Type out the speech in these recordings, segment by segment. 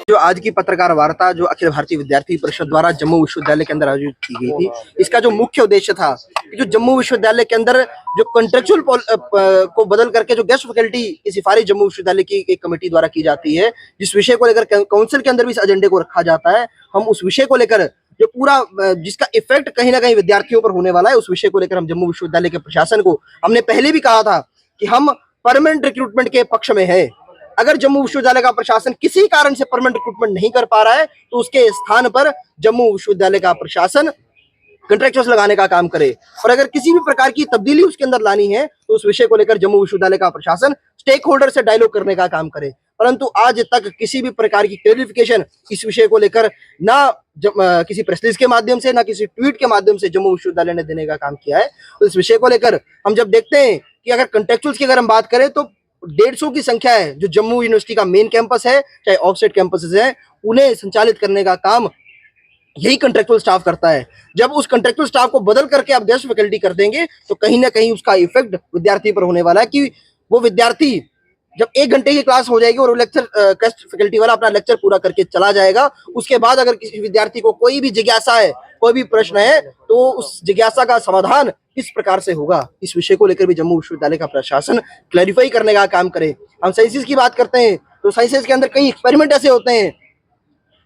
जो आज की पत्रकार वार्ता जो अखिल भारतीय विद्यार्थी परिषद द्वारा जम्मू विश्वविद्यालय के अंदर आयोजित की गई थी, इसका जो मुख्य उद्देश्य था कि जो जम्मू विश्वविद्यालय के अंदर जो कॉन्ट्रेक्चुअल को बदल करके जो गेस्ट फैकल्टी की सिफारिश जम्मू विश्वविद्यालय की एक कमेटी द्वारा की जाती है, जिस विषय को लेकर काउंसिल के अंदर भी इस एजेंडे को रखा जाता है, हम उस विषय को लेकर जो पूरा जिसका इफेक्ट कहीं ना कहीं विद्यार्थियों पर होने वाला है, उस विषय को लेकर हम जम्मू विश्वविद्यालय के प्रशासन को, हमने पहले भी कहा था कि हम परमानेंट रिक्रूटमेंट के पक्ष में है। अगर जम्मू विश्वविद्यालय का प्रशासन किसी कारण से परमानेंट रिक्रूटमेंट नहीं कर पा रहा है, तो उसके स्थान पर जम्मू विश्वविद्यालय का प्रशासन कंट्रैक्चुअल्स लगाने का काम करे। और अगर किसी भी प्रकार की तब्दीली उसके अंदर लानी है, तो उस विषय को लेकर जम्मू विश्वविद्यालय का प्रशासन स्टेक होल्डर से डायलॉग करने का काम करे। परंतु आज तक किसी भी प्रकार की क्लैरिफिकेशन इस विषय को लेकर ना किसी प्रेस रिलीज के माध्यम से, ना किसी ट्वीट के माध्यम से जम्मू विश्वविद्यालय ने देने का काम किया है। तो इस विषय को लेकर हम जब देखते हैं कि अगर कंट्रैक्चुअल्स की अगर हम बात करें तो 150 की संख्या है जो जम्मू यूनिवर्सिटी का मेन कैंपस है, चाहे ऑफसेट कैंपसेस है, उन्हें संचालित करने का काम यही कंट्रैक्चुअल स्टाफ करता है। जब उस कंट्रैक्चुअल स्टाफ को बदल करके आप गेस्ट फैकल्टी कर देंगे, तो कहीं ना कहीं उसका इफेक्ट विद्यार्थी पर होने वाला है कि वो विद्यार्थी जब 1 घंटे की क्लास हो जाएगी और लेक्चर गेस्ट फैकल्टी वाला अपना लेक्चर पूरा करके चला जाएगा, उसके बाद अगर किसी विद्यार्थी को कोई भी जिज्ञासा है, कोई भी प्रश्न है, तो उस जिज्ञासा का समाधान किस प्रकार से होगा, इस विषय को लेकर भी जम्मू विश्वविद्यालय का प्रशासन क्लैरिफाई करने का काम करे। हम साइंसेज की बात करते हैं तो साइंसेज के अंदर कई एक्सपेरिमेंट ऐसे होते हैं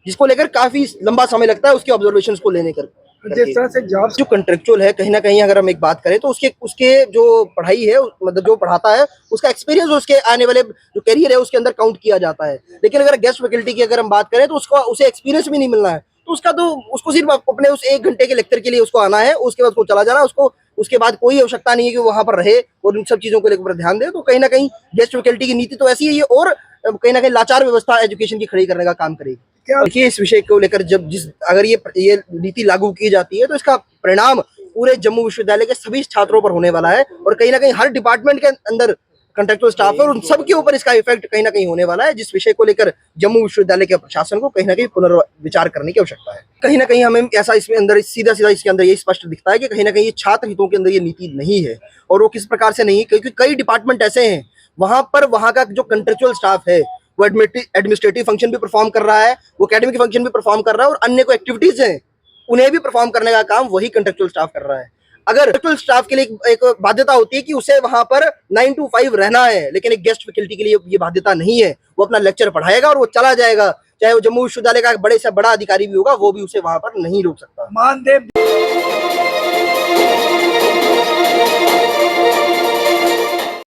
जिसको लेकर काफी लंबा समय लगता है उसके ऑब्जर्वेशन को लेने कर। जिस तरह से जॉब जो कंट्रेक्चुअल है, कहीं ना कहीं अगर हम एक बात करें तो उसके उसके जो पढ़ाई है, मतलब जो पढ़ाता है उसका एक्सपीरियंस उसके आने वाले जो करियर है उसके अंदर काउंट किया जाता है। लेकिन अगर गेस्ट फैकल्टी की अगर हम बात करें तो उसको उसे एक्सपीरियंस भी नहीं मिलना है, तो उसका तो उसको सिर्फ अपने उस 1 घंटे के लेक्चर के लिए उसको आना है, उसके बाद उसको चला जाना, उसको उसके बाद कोई आवश्यकता नहीं है कि वहां पर रहे और इन सब चीजों को लेकर ध्यान दे। तो कहीं ना कहीं गेस्ट फैकल्टी की नीति तो ऐसी है और कहीं ना कहीं लाचार व्यवस्था एजुकेशन की खड़ी करने का काम करेगी। देखिए, इस विषय को लेकर जब अगर ये नीति लागू की जाती है तो इसका परिणाम पूरे जम्मू विश्वविद्यालय के सभी छात्रों पर होने वाला है और कहीं ना कहीं हर डिपार्टमेंट के अंदर कंट्रेक्चुअल स्टाफ है और उन सब के ऊपर इसका इफेक्ट कहीं ना कहीं होने वाला है, जिस विषय को लेकर जम्मू विश्वविद्यालय के प्रशासन को कहीं ना कहीं पुनर्विचार करने की आवश्यकता है। कहीं ना कहीं हमें ऐसा इसमें अंदर सीधा इसके अंदर ये स्पष्ट दिखता है कि कहीं ना कहीं ये छात्र हितों के अंदर ये नीति नहीं है। और वो किस प्रकार से नहीं है, क्योंकि कई डिपार्टमेंट ऐसे हैं वहां का जो कंट्रेक्चुअल स्टाफ है वो एडमिनिस्ट्रेटिव फंक्शन भी परफॉर्म कर रहा है, वो एकेडमिक फंक्शन भी परफॉर्म कर रहा है और अन्य को एक्टिविटीज हैं उन्हें भी परफॉर्म करने का काम वही कंट्रेक्चुअल स्टाफ कर रहा है। अगर कंट्रेक्चुअल स्टाफ के लिए एक बाध्यता होती है कि उसे वहां पर 9 to 5 रहना है, लेकिन एक गेस्ट फैकल्टी के लिए ये बाध्यता नहीं है, वो अपना लेक्चर पढ़ाएगा और वो चला जाएगा, चाहे वो जम्मू विश्वविद्यालय का बड़े से बड़ा अधिकारी भी होगा, वो भी उसे वहां पर नहीं रोक सकता। मानदेव